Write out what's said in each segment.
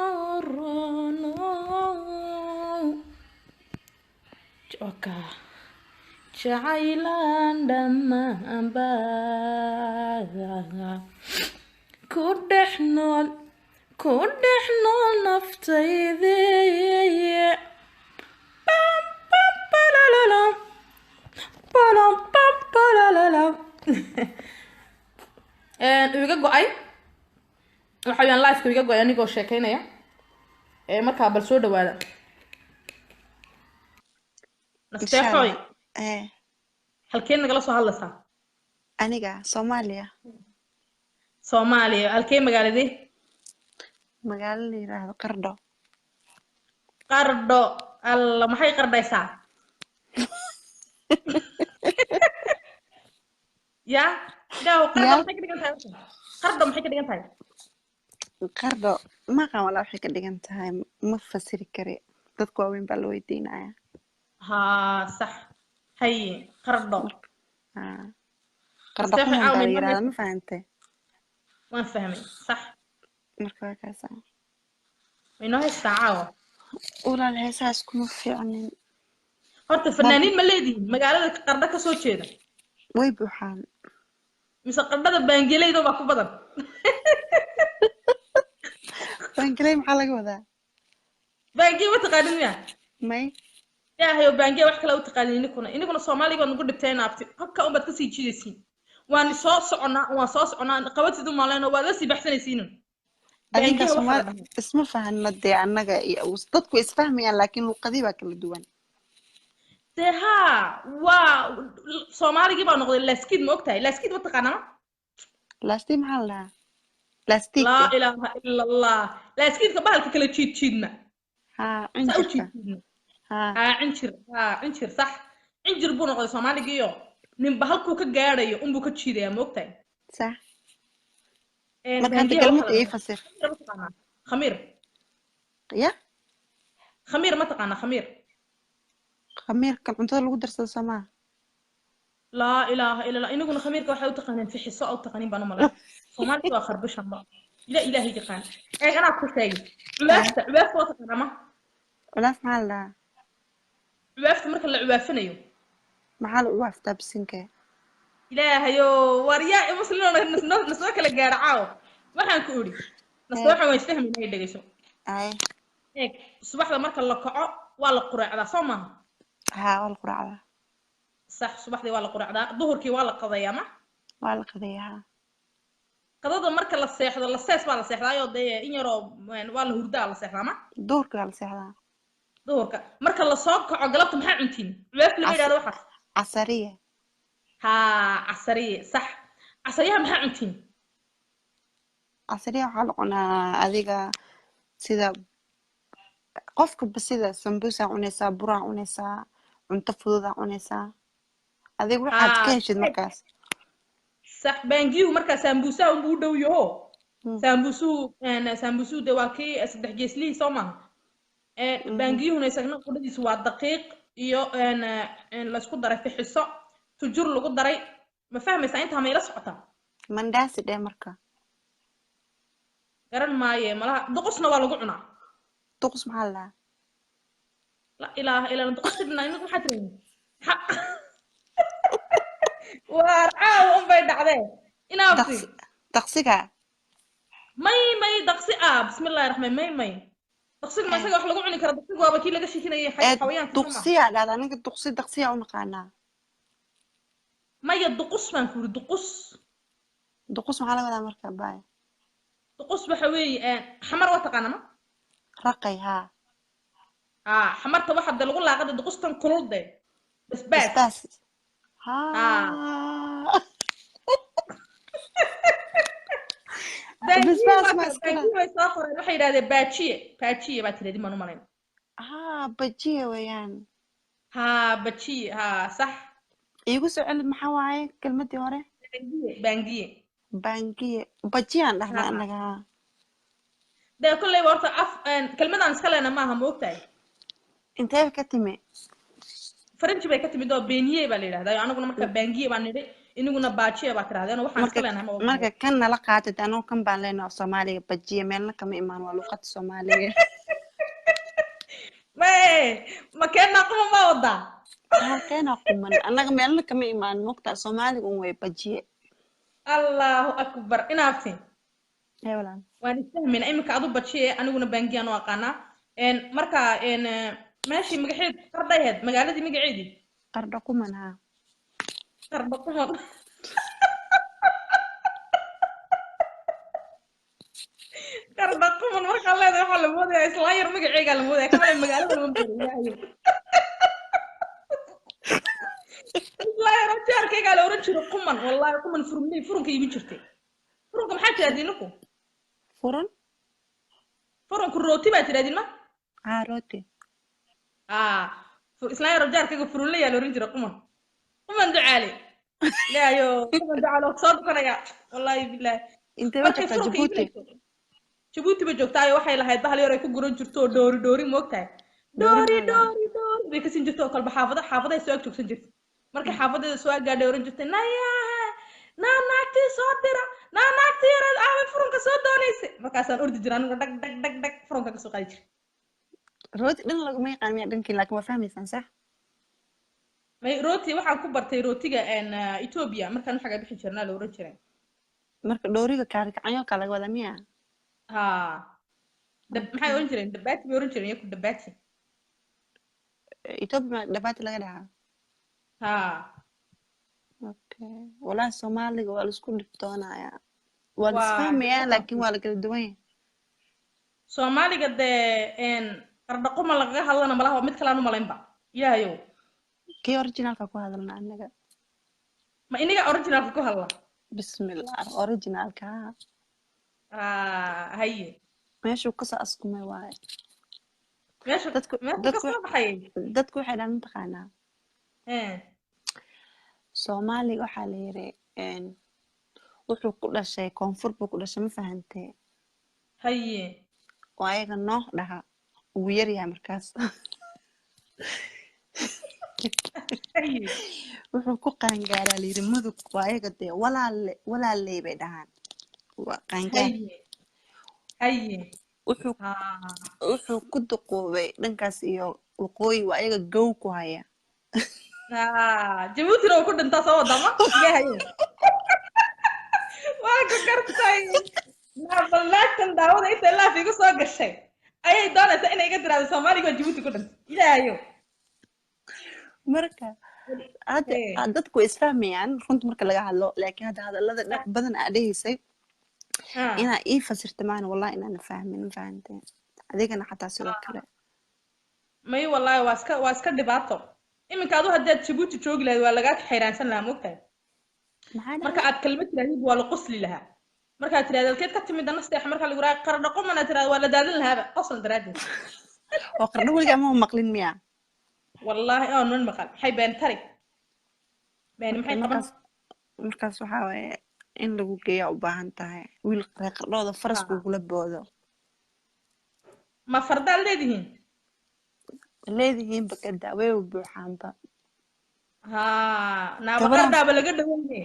Dayaharono Joka Jailan Damamba Kudehnol naftaydi Pam pam palalalam Palam pam palalalam iga go'ay waxa weeyaan live-ka iga go'ay anigoo sheekaynaya markaa bal soo dhawaada nasteexoy halkeen nagala soo hadlaysaa aniga Soomaaliya halkeen magaaladii magaalo la yiraahdo Qardho alla maxay qardhaysaa ya gaaw qardho maxay ka dhigan tahay qardho maxay ka dhigan tahay Qardho ma qaan wala waxay ka dhigan tahay ma fasiri kare dadku waaweyn baa la weydiinaya ha sax hay qardho qardho kuma baa la yiraahdaa ma fahantay waan fahmay sax marka kaasa inoo heestaa walaal heesaas kuma fiicnin horta fanaaniin ma leedihiin magaalada qardho ka soo jeeda way buuxaan mise qardhada baangelayda baa ku badan baangelay maxaa laga wadaa baangey ma taqaanin miya may yaahayo baangey wax kale u taqaanin inikuna Soomaaliga nagu dhibteen abti habka un baad ka sii jiidaysiin waan soo soconaa qabatid u maalayno waa la sii baxsanaysiin adinka Soomaali isma fahanna dee annaga iyo dadku isfahmayaan laakiin luqadii baa kala duwan deha waa Soomaaligi baa noqday laaskid ma ogtahay laaskid ma taqaanaa laastii maxaa la لاستيك لا إله إلا الله لاستيك كبالك كلا تشيدنا ها عنشر عنشر صح عنشر بونا قد سومالي جيو نبهالكو كجاري أمبو كتشيدة يا موقتين صح ما كانت كلمة إيه فصير خمير يا خمير ما تقانا خمير كم أنتظر لو درس السماء لا إله إلا الله إنكم خمير كواحد تقنين في حصة أو تقنين بانو ملا سومالي وآخر بشان بقى لا إلهي تقان إيه أنا أقول شيء عباف واتقنا ما عباف معلا عباف مركا اللي عبافنا يو محل عباف تابسينك إلهي ورياء مسلمون نسوك اللي قارعاو ما حنكوري نسوك ما يشتهم من هاي دقيسو أي إيه صباح مركا اللي قعو ولا قرع على صومها ها ولا قرع صح صباح دي ولا قرع ده ظهركي ولا قضية ما ولا قضية قضاء مركا لا سيحدا لا سيس ولا سيحدا يو دي إن يرو ولا هردا لا سيحدا ما دورك ولا سيحدا دورك مركا لا صوب كعقلت محا عنتين عباف لما يراد وحا عصرية ها عصرية صح عصرية محا عنتين عصرية حلقنا أذيك سيدا قفك بسيدا سمبوسة عنيسا برا عنيسا عنتفضوضة عنيسا أذيك واحد كيشد مركز صح بانجيو مركز سامبوسا ومبودو يهو سامبوسو أنا سامبوسو دواكي أصدق جسلي سوما بانجيو نيسكنا قدي سوا دقيق يو أنا لسكو دري في حصة تجر لو دري ما فاهم ساينتها ما يلصقتها من داس ده مركز قرن ماي ملا دقصنا ولا قعنا دقص محلها لا إله إلا الله دقصنا إنكم حترين وارعاو أم بيد عليه إنا أفتي دقسيكا ماي دقسي بسم الله الرحمن ماي دقسي ما سجى أخلقوا عني كرا دقسي وابا كي لقى شيء كنا حويان دقسي على هذا أنا دقسي دقسي أو نقانا ماي الدقص ما نقول دقص محلها ولا مركب باي دقص بحوي حمر وتقنا ما رقي ها حمرت واحد دلقوا لها قد دقص تنكرود ده بس ها بس ما اسكنا سافر waxay yiraahdeen baajiye baad tireedi ma numaleyn bajiye weeyaan bajiye sax igu soo celi maxaa waaye kelmadii hore bangiye bajiyaan dhahnaa anaga de kullay warta af kelmadan iska leena maaha ma ogtahay intee ka timi French bay ka timid oo beeniye baa la yiraahdaa anaguna marka bangiye baan nidhi inaguna baajiye baa tirahdeen waxaan iska leenahay ma ogahay marka kan nala qaatay anoo kan baan leenahay Soomaaliga bajiye meelna kama imaan waa luqad Soomaaliga ma keena quma ma wada halkeena quman anaga meelna kama imaan muqta Soomaaliga way bajiye allahu akbar inaafti walaan waan isfahmin imika adu bajiye aniguna bangiyaan oo aqaana marka ماشي مقعد قردايد مقالدي مقعدي قرده قمنها قرده قمن قرده قمن marka leedahay waxa la moodaa islaayar magacayga la moodaa kama magaalada la moodaa islaayar jarkayga la oran jiro quman wallahi quman furunka iibin jirtay furunka maxaa tiraadinku furunku rooti baa tiraadin ma rooti إسلام رجال كذا فرولي يا لورين جرا قمن دعالي لا يو قمن دعالو صادق أنا يا والله بالله أنت بتجت جبوتي جبوتي بجوك تاي وحي لهاي بحالي يراي كقولون جرتو دوري موقتها دوري بيكسين جرتو كل حافظة يسوق جوك سنجرت مركي حافظة سواق قاعد دورين جرتو ناكتي صادرة ناكتي يا رجال فرونك صادونيس مركاسان أرد جرانو دك فرونك كسوق عليك روتي دين لaguma yaqaan miya dhankiin laakiin waa fahmaysan sax may rooti waxaan ku bartay rootiga Ethiopia markaan xaga bixi jirnaa la oran jiray marka dooriga kaarkacanyo kala wada miya maxay oran jireen dabaati bay oran jireen ku dabaati Ethiopia dabaati laga dhahaa okay wala Soomaaliga waa la isku dhiftoonaya waa la isfahmaya laakiin waa la kala duwan yahay Soomaaliga qarda quma laga hadlana malaha mid kale aanu malaynba ilaahayow kii originalka ku hadalna anaga ma iniga originalka ku hadla bismillah originalka haye meeshu ka soo askumay waay meeshu dadku waxay dhan taqaanaa Soomaaliga waxa la yiri wuxuu ku dhashay koonfur buu ku dhashay ma fahantay haye waayaga noo dhaha ugu yar yahay markaas wuxuu ku qaangaaraa liiri mudug waayaga dee walaaley bay dhahaan waa qaangaar haye wuxuu ku duqoobay dhankaas iyo waqooyi waayaga gow ku haya jabuutina uu ku dhintaa soo wadama ilaahayo waa ku kartay balaakan daawada inta laaf igu soo gashay ayay doonaysaa inay iga tiraahdo Soomaaliga Djibouti ku dhintay ilaahayo marka dadku isfahmayaan runta marka laga hadlo laakiin hadallada dhaq badan aadheysay ina ii fasirtamaan wallahi inaan fahmin fahanteen adigana xataa sidoo kale may wallahi waa iska dhibaato iminka adu haddaad Djibouti joogi lahayd waa laga xiraansan lahaa moogtahay marka aad kalmad tiraahid waa la qosli lahaa marka tiraahdo keed ka timid nasteex marka lagu raay qardo qomana tiraahdo waa la daadin lahaa qosol daraadin oo qardo waliga ma maqlin miya wallahi aan maqal hay been tarig been maxay qaban markaas waxa way in lagu geeyo u baahan tahay wiil qardooda faras kula boodo ma fardaal leedihiin bakada way u buuxaanba naabaqarda ba laga dhaweeyay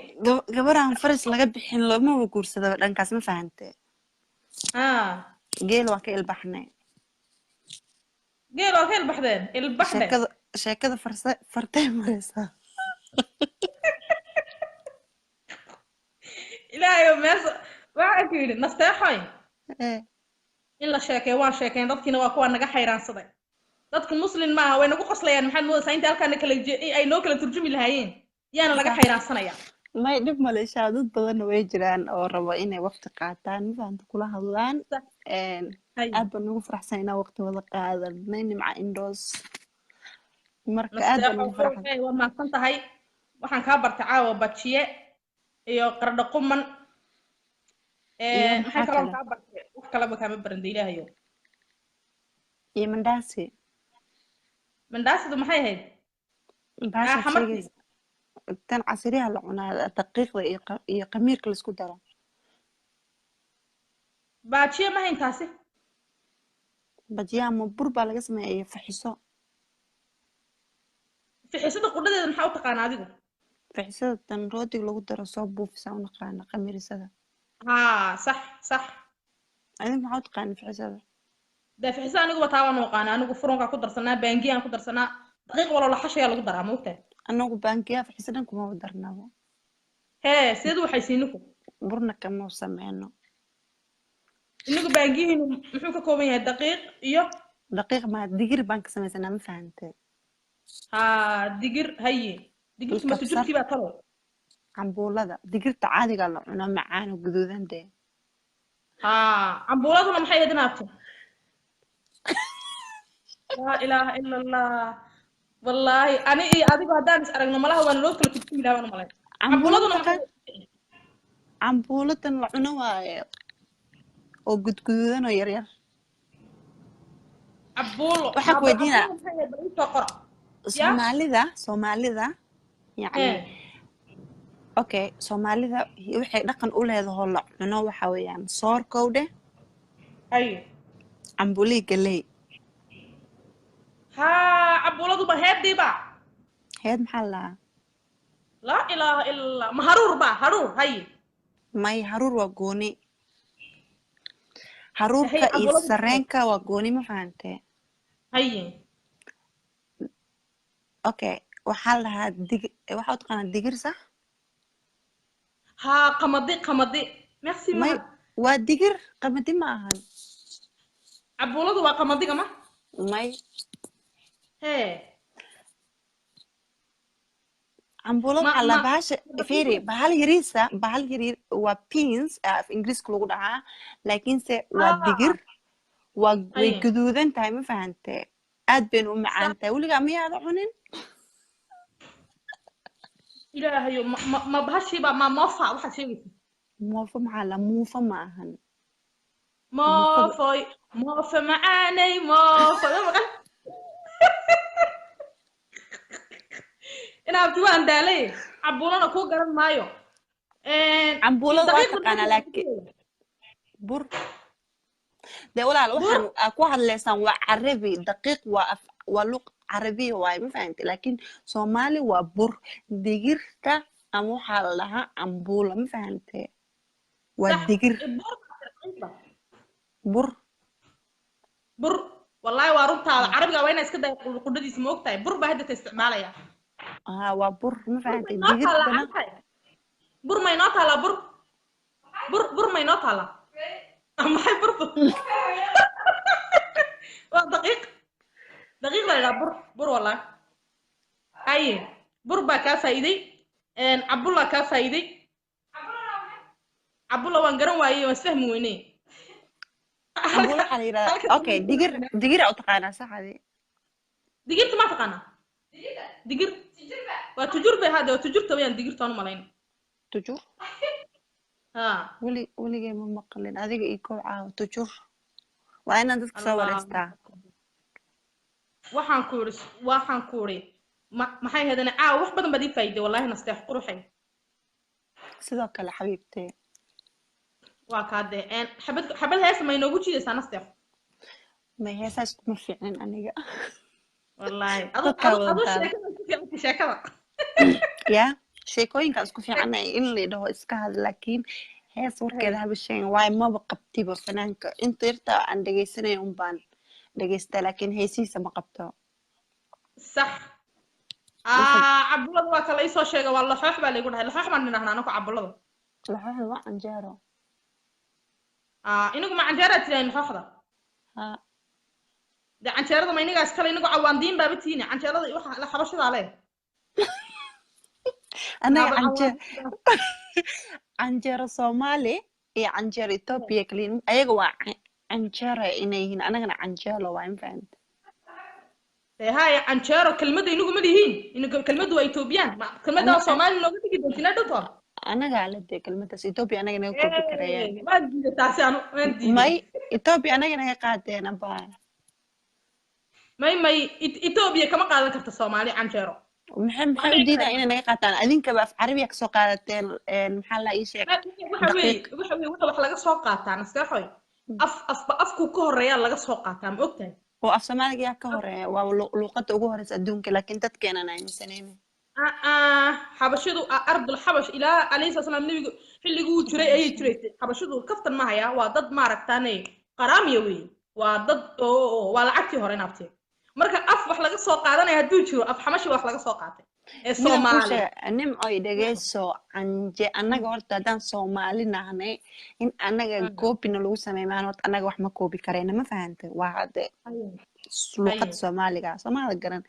gabaraan faras laga bixin looma guursado dhankaas ma fahantay geel waa ka ilbaxnay geel waa ka ilbaxdeen sheekada fartay maraysa ilaahay waxa ku yiri nasteexay in la sheekay waan sheekeen dadkina waa kuwa naga xayraansaday dadku muslim ma way nagu qoslayaan maxaad moodaysaa inta halkaan kala ay noo kala turjumi lahaayeen yaana laga xayraansanaya may dhib maleeshaa dad badan way jiraan oo rabo inay waqti qaataan ma fahamta kula hadlaan aad baan ugu faraxsan inaan waqti wada qaadanay nimca indoos marka aad baan ugu faraxsan waa maaqsan tahay waxaan ka bartay caawa bajiye iyo qardho quman maxay kala ka bartay wax kala ba kama baran ilaahayo iyo mandaasi mandaasadu maxay ahayd baasha tan casriyaha la cunaa daqiiqda iyo qamiirka la isku daro bajiye ma hayn taasi bajiya ma bur baa laga sameeyay faxiso fixisada qudhadeeda maxaa u taqaanaa adigu fixisada tan rootiga lagu daro soo buufisaa u naqaana qamiirisada haa sax sax adiga maxaa u taqaana fixisada dee fixisa aniguba taa waan u aqaana anigu furunkaa ku darsanaa baangiyaan ku darsanaa daqiiq waloo la xashayaa lagu daraa maogtahay anagu baankiyaa fixisadan kuma darnaba hee sideed waxay siiniku burna kama sameyno inagu baangiyihiinu muxuu ka kooban yahay daqiiq iyo daqiiq ma digir baan ka samaysanaa ma fahantay haa digir haye digirtu ma tujurtii baa talo cambuulada digirta caadiga la cuno macaan oo guduudan dee haa cambuuladuna maxay ahayd inaabto laa ilaaha ila allah wallaahi ani iyo adigu haddaan is aragno malaha waan loo kala tujin ilaah baan u malay cambuuladuna cambuuladan la cuno waaye oo gudguduudan oo yaryar cambuulo waxaa ku weydiinaa soomaalida yani okay soomaalida waxay dhaqan u leedahay la cuno waxa weeyaan soorkowdhe cambuli galey haa cambuuladuba heediiba heed maxaa lahaa laa ilaaha ila allah ma haruur ba haruur haye may haruur waa gooni haruurka iyo sareenka waa gooni ma fahantee haye okay waxaa lahaa waxaa u taqaanaa digir sax haa qamadi merci may waa digir qamadi ma ahan cambuuladu waa qamadiga ma may hee cambuulada waxaa la bahasha fiiri bahal yariir waa beans af ingiriiska lagu dhahaa laakiinse waa digir waa way guduudan tahay ma fahantee aad bayna u macaan tahay weligaa miyaada cunin ilaahayo ma bahashiiba ma moofa waxaad sheegaysa moofa maxaa la muufa ma ahan moofa macaanay moofa ma maqan inaabti waan daalay cambuulana kuu garan maayo cambuulada waa taqaanaa laakiin bur dee walaal waxaan ku hadlaysaan waa carabi daqiiq waa luq carabiya waaye ma fahamte laakiin soomaali waa bur digirta ama waxaa la dhahaa cambuula ma fahamte waa digir bur wallaahi waa runtaada carabiga waa inaa iska daya qudhadiisa ma ogtahay bur baa hadda ka isticmaalaya waa bur ma fahantay digirtana bur ma inoo taalaa bur ma inoo taalaa maxay waa daqiiq la yidhaha bur wallaahi haye bur baa kaa faa'iiday cabulla kaa faa'iiday cabulla waan garan waayey waan isfahmi weynee cabulla waxaa la yidhahdaa okay digir u taqaanaa saxadi digirta ma taqaanaa digir waa tujur bay hade waa tujurta wayaan digirtaan u malayn tujur weligay ma maqlin adiga iyo kow caawa tujur waa inaan dadka soo wareystaa waxaan ku iri maxay hadana caawa wax badan baad ii faa'iiday wallahi nasteex quruxay sidoo kale xabiibtee waa kaadee xabad heesa ma inoogu jiidaysaa nasteex may heesaas kuma fiicnin aniga wallahi sheekada ya sheekooyinkaas ku fiicanay in la dhaho iska had laakiin hees warkeeda haba sheegin waayo maba qabtiba fanaanka inta yarta aan dhegaysanay un baan dhegaystaa laakiin heesihiisa ma qabto sax cabulada waa kala isoo sheega waa laxoox baa laygu dhahay laxoox baan nidhahnaa anaku cabulada laxooxda waa canjeero inagu ma canjeeraa tirahay laxooxda de canjeerada ma inagaas kale inagu cawaandiin baaba tiini canjeerada waxa la xabashadaa leh anaga canjeero Soomaali iyo canjeero Ethiopia kaliin ayaga waa canjeero inay yihiin anagana canjeelo waa in fahamta هاي عنشارة كلمة إنه ما ليهين إنه كلمة إثيوبيان كلمة Soomaali looga dhigi doontina dhunta anaga alade kelmadaas Ethiopia anaga naga ku fikrayaan ma diiday taasi aanu may Ethiopia anaga naga qaadeen baa may Ethiopia kama qaadan karto Soomaali canjeero maxay u diidaa inay naga qaataan adinka ba af Carabiga ka soo qaadateen maxaa la ii sheeg waxa wax laga soo qaataan iska xoy afku ka horeeya laga soo qaataa ma ogtahay وأف سومالي يا كهر ولغة أجوهر سأدونك لكن تتكين أنا مسنين حبشدو أرض الحبش إلى عليه الصلاة والسلام نبي حلي جو تري أي تري حبشدو كفتن معايا وضد معركتاني قرامي وي وضد ولا عكتي هورين أبتي مركا أف وحلاقة سوق عادنا يهدو جرو أف حمشي وحلاقة سوق عادي الصومالي نم أي دقيسو عنجي أنا قلت دان صومالي نحني إن أنا كوبي نلو سمي معنوت أنا وحما كوبي كارينا ما فهمت واحد لغة صومالي صومالي قرن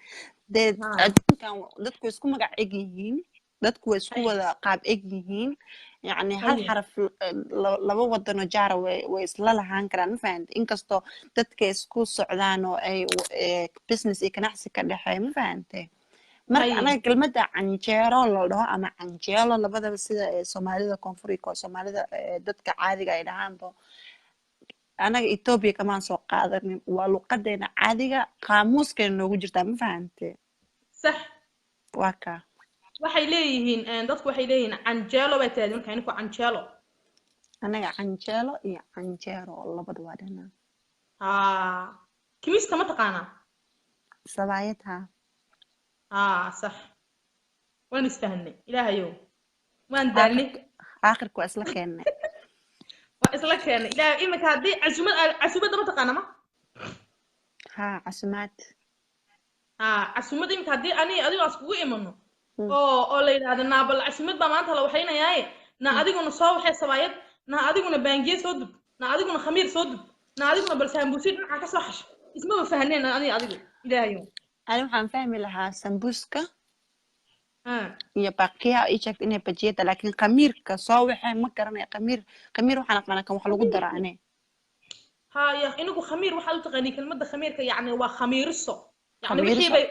dad adduunkan dadku isku magac eg yihiin dadku way isku wada qaab eg yihiin yani hal xaraf laba wadano jaara way isla lahaan karaan ma fahanti inkastoo dadka isku socdaan oo ay business iyo ganacsi ka dhexeeya ma fahanti marka anaga kelmadda canjeero la dhaho ama canjeelo labadaba sida Soomaalida koonfurika oo Soomaalida dadka caadiga ay dhahaanba anaga Ethiopia kamaan soo qaadanin waa luqadeena caadiga qaamuuskeena noogu jirtaa ma fahantay sax waka waxay leeyihiin dadku waxay leeyihiin canjeelo bay tahay marka inuu canjeelo anaga canjeelo iyo canjeero labada waa dhana kimista ma taqaana sabayadha sax waan isfahanay ilaahayow waan daalnay aakhirku isla keenay isla keenay ilaa imika hadii casuumada ma taqaana ma casuumad casuumada imika hadii adigu askugu imano oo la yiraahdo naabal casuumad ba maanta la waxaynayaa na adiguna soo waxay sabayad na adiguna baangiye soo dub na adiguna khamiir soo dub na adiguna bal sambuusi dhinaca ka soo xash isma fahaneen adigu ilaahayo ani waxaan fahmi lahaa sambuuska iyo baqiya ay sheegtay inay bajiyada laakiin khamiirka soo waxay ma garanay khamiir waxaan aqaan kan wax lagu daraane ya inagu khamiir waxa uu taqaani kelmadda khamiirka yani waa khamiiriso yani wixii bay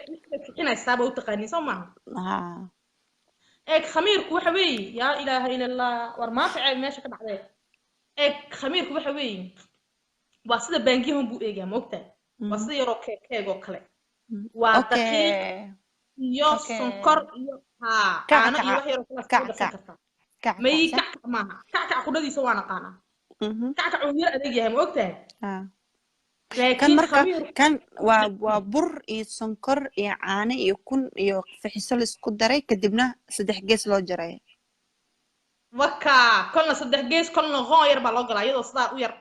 inaysaa baa u taqaani soo maaha khamiirku waxa weey ya ilaaha illa allah war ma ficay meesha ka dhacday khamiirku waxa weey waa sida baangiyahan buu eegaa moogtaa waa sida yaroo keego kale waa daqiiq iyo sonkor iyo caano iyo wax yar oo kala soo kartaa may kacka maaha kacka qudadiisa waan aqaana kacka uu yar adeeg yahay ma ogtahay kan marka kan waa bur iyo sonkor iyo caano iyo kun iyo fixiso la isku daray kadibna saddex gees loo jaray waka kolna saddex gees kolna qoon yar baa loo galaa iyadoo sidaa u yar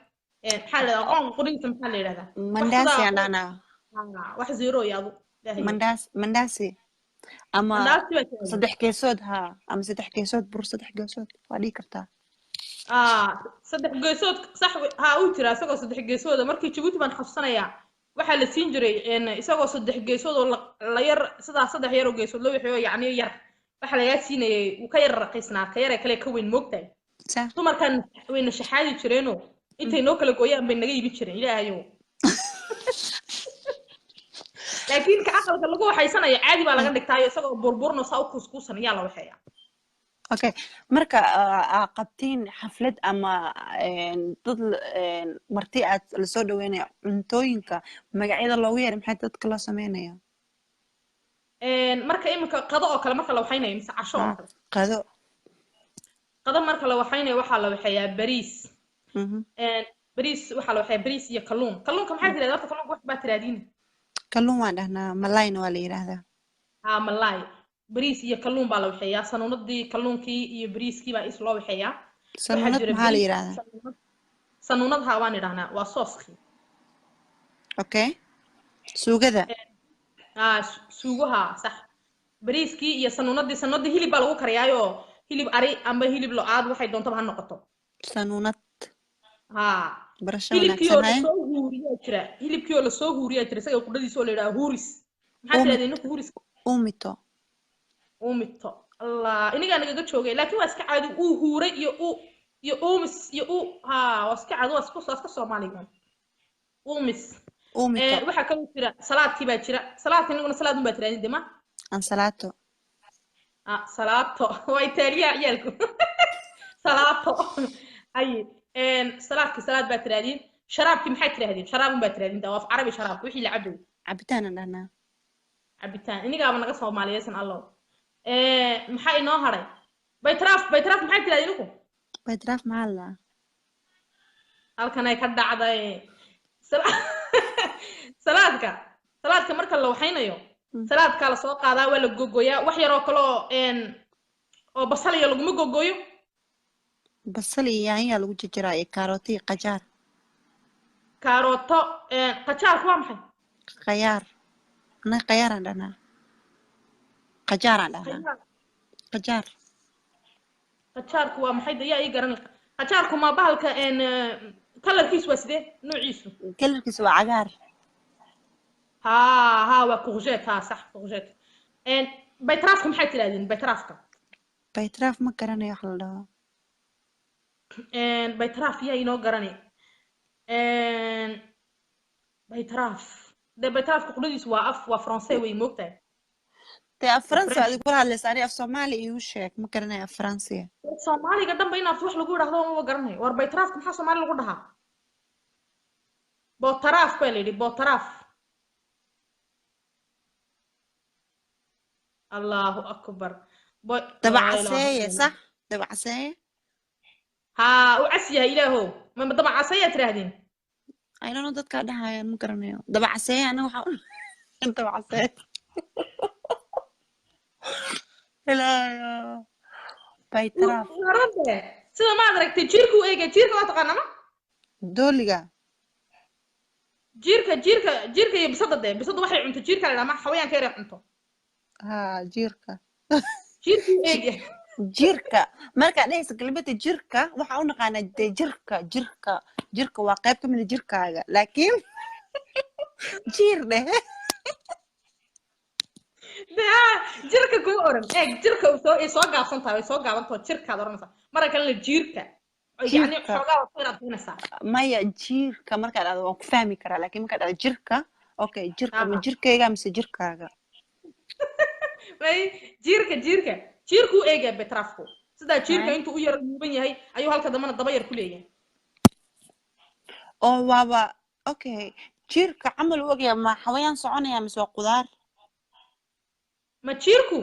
maxaa la yiraahdaa qoon qudadiisa maxaa la yiraahdaa mandaasi andana wax zero yaadu mandasi ama saddex geesood ama saddex geesood bur saddex geesood waa dhigi kartaa saddex geesood sax uu jira isagoo saddex geesood markii Djibouti baan xafsanayaa waxa la siin jiray isagoo saddex geesood oo la yar sidaa saddex yar oo geesood loo wixiyo yani yar waxa laga siinayay uu ka yar raqiisnaa ka yar kale ka weyn moogtay dumarkan wayna shaxaadi jireeno intay noo kala gooyaan bay naga iibin jireen ilaahayow laakiin ka aqalka lagu waxaysanayo caadi baa laga dhigtaayo isagoo burburno saa u kuskuusan ayaa la waxeeyaa okay marka qabtiin xaflad ama dad marti aad la soo dhaweynay cuntooyinka magacyada loogu yeeray maxay dadka loo sameeynaya marka imika qado oo kale marka la waxaynayo mise casho oo kale qado marka la waxaynayo waxa la waxeeyaa bariis bariis waxa la waxeeyaa bariis iyo kalluunka maxay tiraahdaa horta kalluunka wax baa tiraadiin kalluun waan dhahnaa malayna waa la yiraahdaa malay bariis iyo kalluun baa la waxeeyaa sanuunadii kalluunkii iyo bariiskii baa is loo waxeeyaa sanuunad maxaa la yiraahdaa sanuunad waan idhahnaa waa sooskii okay suugada suugaha sax bariiskii iyo sanuunadii hilib baa lagu kariyaayo hilib ari amba hilib lo-aad waxay doontaba ha noqoto sanuunad hilibkii oo la soo huuriyaa jira isaga qudadiisa oo la yiraahdo huuris maxaa tiraahdaa inuu huuris umito allah iniga naga joogay laakiin waa iska caadi uu huuray iyo umis iyo waa iska caadi waa iska Soomaaliga umis waxa kale jira salaadkii baa jira salaadkii inaguna salaadun baa tiraahdaa dima ansalato salato way taariya ciyalku salato ay salaad baa tiraahdiin sharaabki maxay tiraahdiin sharaabun baa tiraahdiin dawaaf carabi sharaabku wixii la cabay cabitaan dhana cabitaan inigaaba naga Soomaaliyeysan allo maxay inoo haray baytraaf maxay tiraahdiin ugu baytraaf maxaa halkan ay ka dhacday salaadka marka la waxaynayo salaadka la soo qaadaa waa la gogoyaa wax yar oo kale oo basal iyo laguma gogoyo basal iyo yaanyo lagu jijiraa iyo kaarooto iyo qajaar kaarooto qajaarku waa maxay qayaar ana qayaaraan dhahnaa qajaaraan dhahnaa qajaarku waa maxay dayaa ii garan qajaarku ma bahalka kalarkiisu waa sidee noociisu kalarkiisu waa cagaar ها وكوجيت ها صح كوجيت بيترافكم maxay tiraadeen baytraafka baytraaf ma garanayo wax la dhaho baytraaf yaa inoo garanay baytraafka qudadiisu waa af waa Faransiis way moogtahay te af Faransi adigu kula hadlaysaa ani af Soomaali igu sheeg ma garanayo af Faransi Soomaaliga dhanba inaad wax lagu yiraahdo ma garanayo war baytraafka maxaa Soomaali lagu dhahaa bootaraaf baa la yiri bootaraaf الله أكبر دبع عساية صح دبع عساية ها وعسيها إلهو ما دبع عساية تراهدين I don't know dadka dhahaaya ma garanayo daba casaya ana waxa inta casay ilaa baytraaf sida ma aragtay jirku eega jirka waa taqaanaa ma dooliga jirka iyo bisada waxay cunto jirka la ma xawayanka yar cunto ha jirka eega jirka marka dhaysa kelmadda jirka waxa u naqaanaa jirka waa qayb ka mid ah jirkaaga laakiin jir dheh jirka kuma oran jirka soo gaabsan tahay way soo gaabantahay jirkaad oranaysaa marka kale jirka yani xogaa waa inaad fiinaysaa maya jirka markaad aad waan ku fahmi karaa laakiin markaad aad jirka okay jirka ma jirkayga mise jirkaaga way jirku eega betrafku sida jirka intuu u yar muuban yahay ayuu halka damana daba yar ku leeyahay oo waaba okay jirka amal u ogyahay ma xawayaan soconaya mise waa qudaar ma jirku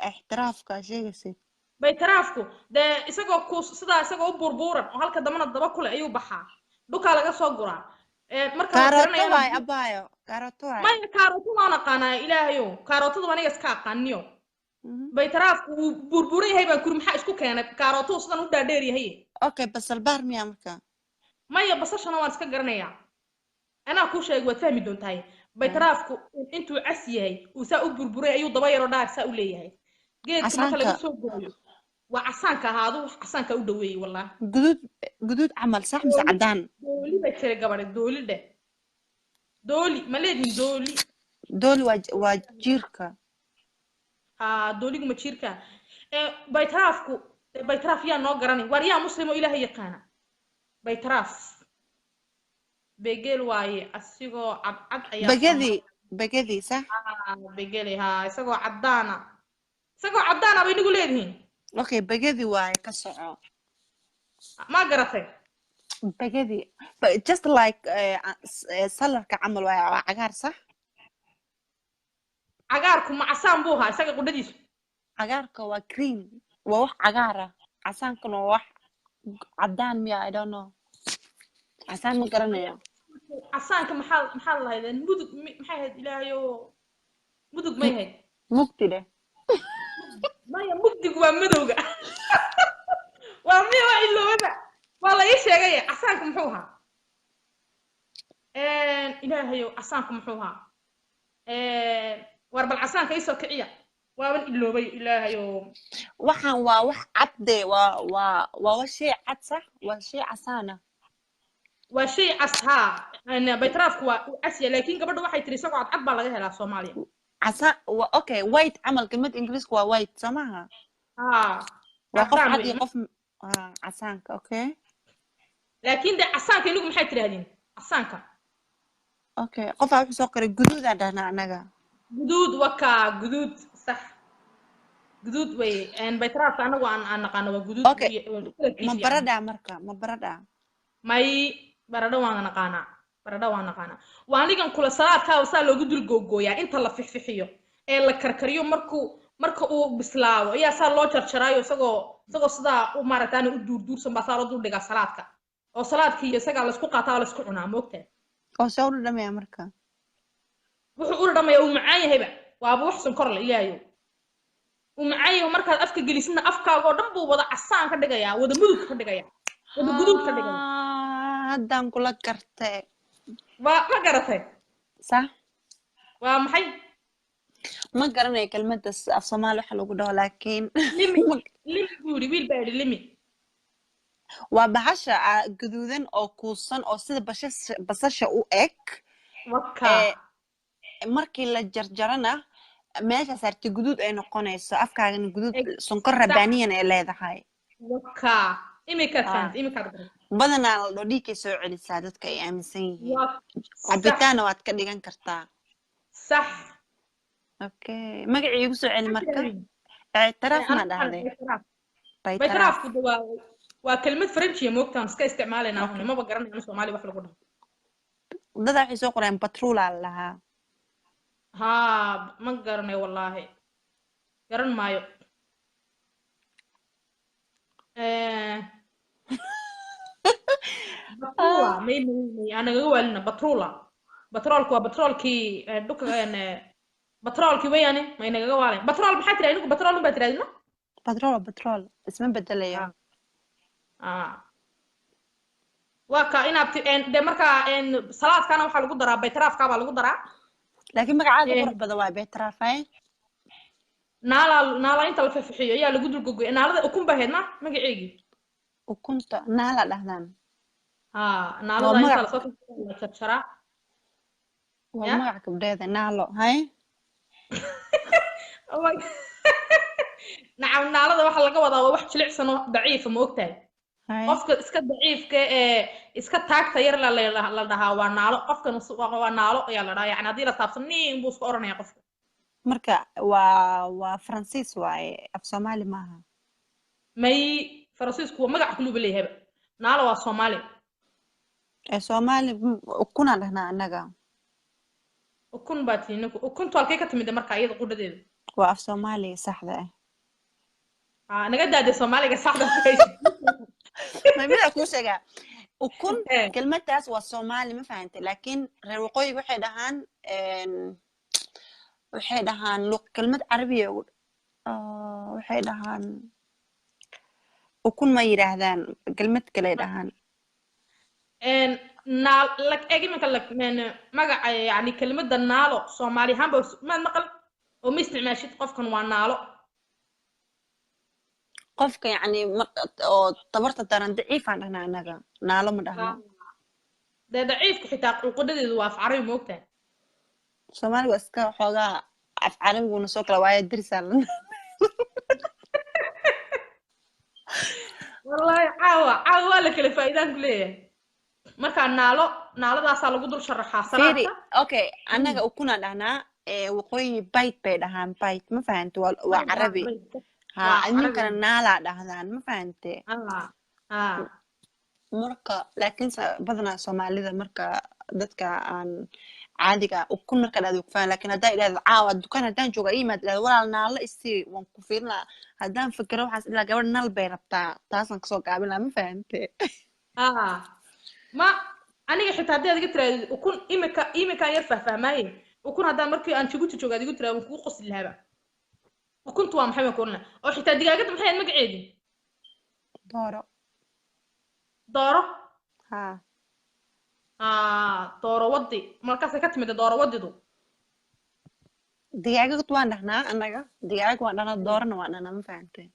ixtiraafka sheegaysid betrafku de isagoo u burburan oo halka damana daba kule ayuu baxaa dhuka laga soo guraa marka kaarooto waay abaayo kaarooto waay ma kaarooto ma naqaanaa ilaahayo kaarootada waan iska aqaaniyo baytraafku uu burburan yahay baan kuri maxaa isku keenay kaarooto sidan u dhaadheer yahay okay basal baar miya marka maya basashana waan iska garanayaa anaa ku sheegay waad fahmi doontaa baytraafku intuu cas yahay uu saa u burburay ayuu daba yaro dhaar saa u leeyahay geedka marka laga soo gooyo waa casaanka ahaadu wax casaanka u dhaweeyay wallaah guduud camal sax mise cadaan dooli ba jira gabadha dooli dheh dooli ma leedin dooli waa jirka dooligu ma jirka baytraaf yaa noo garanay waar yaa muslimo ilaahay yaqaana baytraaf begel waaye asigoo cadcad ayaa begedi sax begeli isagoo cadaana bay nagu leedihiin okay begedi waaye ka soco ma garatay begedi just like salarka camal waa cagaar sax cagaarku ma casaan buu ahaa isaga qudhadiisu cagaarka waa green waa wax cagaar ah casaankana waa wax cadaan miya I don't know casaan ma garanayo casaanka maxaa lahaydeen mudug maxay ahayd ilaahayo mudug may ahayd mugdi dheh maya mugdigu waa madowga waa miya waa ilowada waa la ii sheegay casaanka muxuu ahaa ilaahayo casaanka muxuu ahaa war bal casaanka isoo kiciya waaban iloobay ilaahayo waxaan waa wax cadde waa shay cad sax waa shay casaana waa shay cas haa baytraafku waa casya laakiin gabadha waxay tiri isagoo cadcad baa laga helaa Soomaaliya casaan okay white camal kelmad ingiriisku waa white samaha waa qof cad iyo qof casaanka okay laakiin de casaanka inagu maxay tirahdeen casaanka okay qof wuxuu soo qoray guduud aan dhahnaa anaga guduud sax guduud way baytraafka anagu aan naqaano waa guduud ma barada may barada waan naqaanaa waa anigan kula salaadka saa loogu dul googooyaa inta la fixfixiyo ee la karkariyo marka uu bislaado ayaa saa loo jarjaraayo isagoo sidaa u maaragtaan u duurduursan baa saa loo dul dhigaa salaadka oo salaadka iyo isaga la isku qaataa la isku cunaa moogtaa oo soo dhadhamaya marka wuxuu u dhamaya uu macaan yahayba waaba wax sonkor la ilaayo uu macaan yahay markaad afka gelisna afkaaga oo dhan buu wada casaan ka dhigayaa wada mudug ka dhigayaa wada guduud ka dhigayaa haddaan kula gartay waa ma garatay صح waa maxay ما قرني كلمة الصومال وحلو قدها لكن لمي بوري ويل باري لمي وبحشة جذوذن أو كوسن أو سيد بسشة أو إك وكا مركي للجرجرنا ماشي صارت جذوذ أي نقونيس أفكار إن جذوذ سنكر ربانية إلى هذا هاي وكا إمي كاتفانت إمي كاتفانت بدنا لوديك سوء لسادتك كي أمسين عبيتانا واتكلم كرتا صح اوكي مقعي يوسع المركب اعتراف ما هذا باعتراف وكلمة فرنشية موقتها مسكا استعمالنا هنا ما بقرن أنا سومالي وحلا قدها ده حيسو قرن بترول علىها ها ما قرني والله قرن مايو بترولا مي أنا قولنا بترول بترولكي دوك أنا بترول كي وياني ما ينقى قوالي بترول بحاتي لأنك بترول بترول بترول اسمه بدلية وكا إنا إن ده مركا إن صلاة كانوا حلو قدرة بيتراف كابا لو قدرة لكن ما قاعد أقول بدواء بيتراف هاي نالا أنت الفحية يا لو قدر جوجو نالا أكون بهنا ما قعيجي وكنت نالا لهذان نالا أنت الصوت الشرع وما عقب ده نالا هاي نعم نالada waxa laga wadaa waa wax jilicsan oo daciif ma ogtahay qofka iska daciifka iska taagta yar la dhahaa waa naalo qofkan waa naalo ayaa la dhahaa yani hadii la taabsanin buu iska oranaya qofka marka waa Francis waaye af Soomaali maaha may Francis ku magac kulub leeyahay naalo waa Soomaali Soomaali kuna dhahnaa anaga ukun baatiina ukuntu halkay ka timid marka iyada qudhadeeda waa af Soomaali saxda ah naga daade Soomaaliga saxda ما بيلا كوسجا وكن كلمة تاس والصومالي ما فهمت لكن روقي وحيدهان لو كلمة عربية وحيدهان وكن ما يرهدان كلمة كليدهان نال لك أجي مثلك من مجا يعني كلمة النالو صومالي هم بس ما نقل ومستعمل شيء قف كان ونالو قفك يعني طبرت ترى ضعيف عندنا أنا نالو مدهنا ده ضعيف حتى القدرة دي واف عربي موقتها صومالي واسكا حاجة عف عربي ونسوق لوايا درسال والله عاوة لك الفائدة كلها marka naaladaas lagu dul sharaxaa salaada okay anaga u kuna dhahna waqooyi bayt bay dhahaan bayt ma fahanto waa carabi ninkana naala dhahdaan ma fahante marka laakiin badanaa Soomaalida marka dadka aan caadiga ukun marka aad u fahmaan laakiin hadaa ilaahay caawa dukaan hadaan jooga iimaad walaal naala isii waan ku fiirnaa hadaan fikiro waxaas ilaa gabadh naal bay rabtaa taasan kasoo gaabin ma fahante ما أنا حتى هذا قلت له وكون إيمك ير فهماي وكون هذا مركي أنا شو قلت قلت له وكون قص الهبة وكنت وام حما كنا أو حتى دقيقة محيان مقعدي دارة دارة ودي مركز كتمة دارة ودي دو دقيقة وان هنا أنا دقيقة وان أنا دارنا وان أنا ما فهمت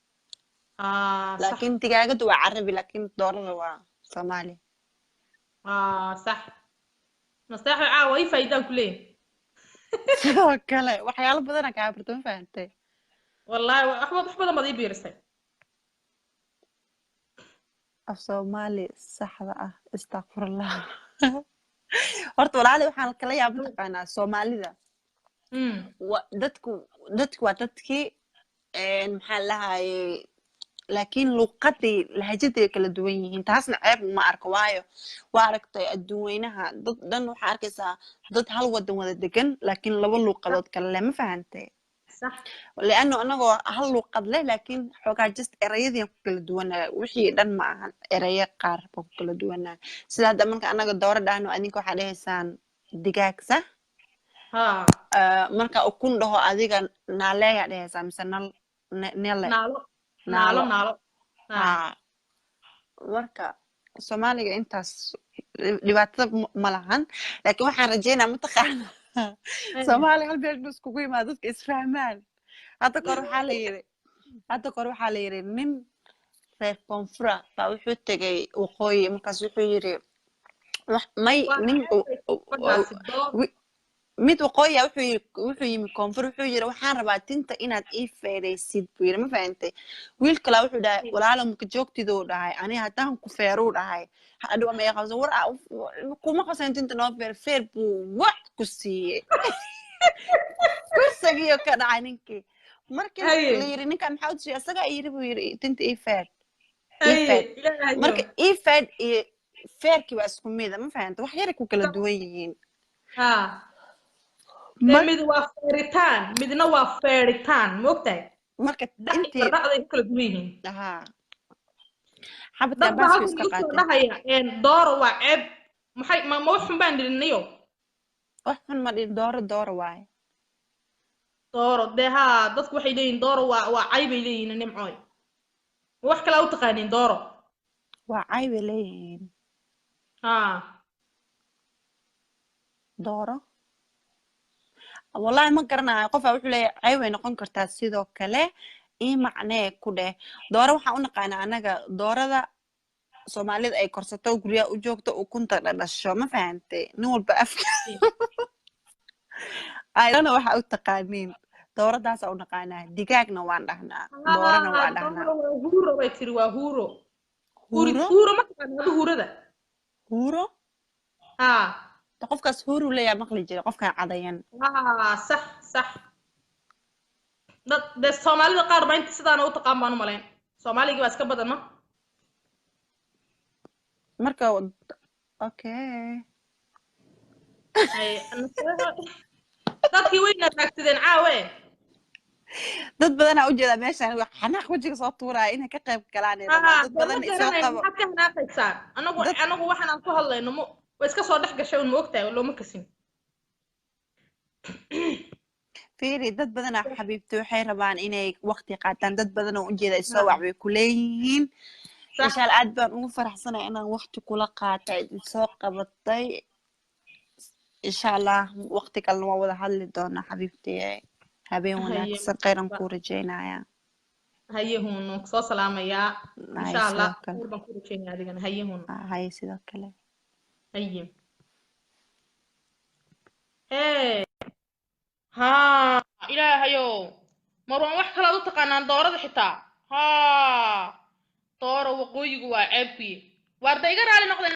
لكن دقيقة دو عربي لكن دارنا وا صومالي صح نصيحة عاوي فايدة كليه كله وحياله بدنا كعبرتون فهمتي والله أحمد ما ذي بيرسل الصومالي صح استغفر الله horta walaali waxaan kala yaab taqaanaa Soomaalida dadku waa dadkii maxaa lahaayay laakiin luqadii lahajadii kala duwan yihiin taasna ceeb ma arko waayo waa aragtay adduunyanaha dad waxa arkaysaa dad hal wadan wada degan laakiin laba luqadood kala leh ma fahantay صح لأنه أنا جو هلو قد له لكن حوجا جست إريدي كل دونا وحي دن معها إريا قار كل دونا سلا دمك أنا الدورة ده إنه أنيكو حديه سان دقاق صح ها marka ukun dhaho adiga naaleeya dhehaysaa mise nele نالو نالو naalo نالو ها haa marka soomaaliga intaas dhibaatada ma lahan laakiin waxaan rajeynaa mataqaana soomaaliya hal meel iskugu yimaado dadka isfahmaan hadda kor waxaa la yiri nin reer koonfura baa wuxuu tegay waqooyi markaas wuxuu yiri may nin mid waqooyi wuxuu yimi koonfur wuxuu yiri waxaan rabaa tinta inaad ii feeraysid buu yiri ma fahantay wiil kale wuxuu dhahay walaalo marka joogtiduu dhahay ani haddaan ku feeruu dhahay hadhow ma yaqaansan war kuma qasan tinta noo feer buu wax ku siiyey kursigiyo ka dhacay ninkii markii la yiri ninkan maxaa u siiyey asaga yiri buu yiri tinta ii feer marka ii feer iyo feerkii waa isku mid ma fahantay wax yar ku kala duwan yihiin mid waa feeritaan midna waa feeritaan moogtahay marka intii dhaqday kala duwan yihiin xabadka baaska iska qaatay dooro waa ceeb maxay ma wax xun baan dhilinayo wax xun ma dhil dooro waay dooro deha dadku waxay leeyihiin dooro waa cay bay leeyihiin nimcooy wax kale u taqaaniin dooro waa cay bay leeyihiin dooro والله ما قرنا قفا وحو لي عيوي نقون كرتا سيدو كله اي معناه كده دوره waxaan u naqaanaa anaga doorada Soomaalida ay korsato guriga u joogto oo kunta dhasho ma fahantay nin walba afka ayana waxa u taqaaniin dooradaas u naqaanaa digaagna waan dhahnaa doorana waan dhahnaa huuro way tiri waa huuro huuro ma taqaanaa huurada huuro qofkaas huuru leeyahay maqli jiray qofka cadayan صح dad Soomaalida qaar baa inta sidaan u taqaan baan u maleyn Soomaaliga waa iska badan ma marka okay dadkii weyna taagtideen caawe dad badan u jeeda meeshan xanaaq wajiga soo tuuraa inay ka qayb galaan dad badan isoo qabo ka xanaaqaysaa anagu waxaan ku hadlayno way iska soo dhex gashay oo moogtahay looma kasin fiiri dad badan xabiibti waxay rabaan inay waqti qaataan dad badan oo u jeeda isoo wacbay ku leeyihiin insha Allah aad baan ugu faraxsanahay inaan waqti kula qaatay soo qabatay insha Allah waqti kale waa wada hadli doonaa xabiibti habeen wanaagsan qeyran ku rajeynayaa hayehuun soo salaamaya insha Allah baan ku rajeynayaa adigana hayehuun haye sidoo kale haye ها إلهيو مروان wax kala u taqaanaan doorada xitaa ha dooro waqooyigu waa ceebki waarda iga raali noqdeen